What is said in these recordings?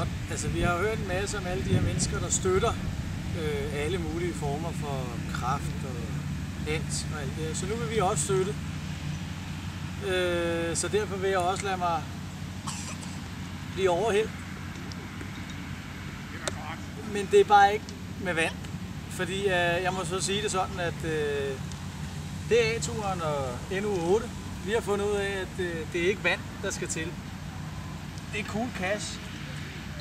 godt. Altså, vi har hørt en masse om alle de her mennesker, der støtter alle mulige former for kræft og AIDS og alt det her. Så nu vil vi også støtte. Så derfor vil jeg også lade mig blive overhældt. Men det er bare ikke med vand. Fordi jeg må så sige det sådan, at DA-turen og NU8, vi har fundet ud af, at det er ikke vand, der skal til. Det er cool cash.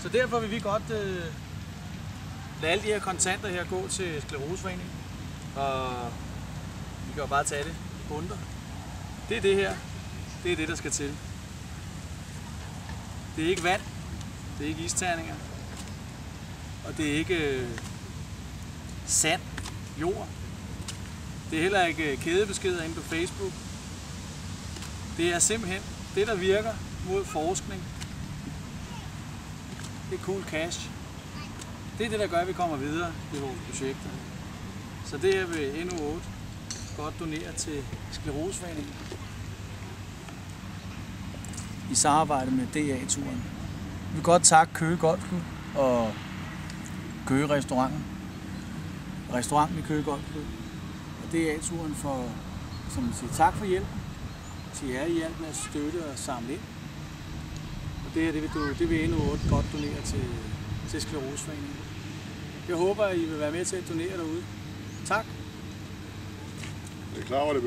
Så derfor vil vi godt lade alle de her kontanter her gå til Skleroseforeningen. Og vi kan jo bare tage det i bundter. Det er det her. Det er det, der skal til. Det er ikke vand. Det er ikke isterninger. Og det er ikke sand, jord. Det er heller ikke kædebeskeder inde på Facebook. Det er simpelthen det, der virker mod forskning. Det er cool cash. Det er det, der gør, at vi kommer videre i vores projekter. Så det her vil NU8 godt donere til Skleroseforeningen i samarbejde med DA-turen. Vi vil godt takke Køge Golfklub og Køge Restauranten i Køge Golfklub og DA-turen for, som man siger, tak for hjælpen til jer i hjælp med at støtte og samle ind. Og det her, det vil NU8 godt donere til Skleroseforeningen. Jeg håber, at I vil være med til at donere derude. Tak. Det er klar over det.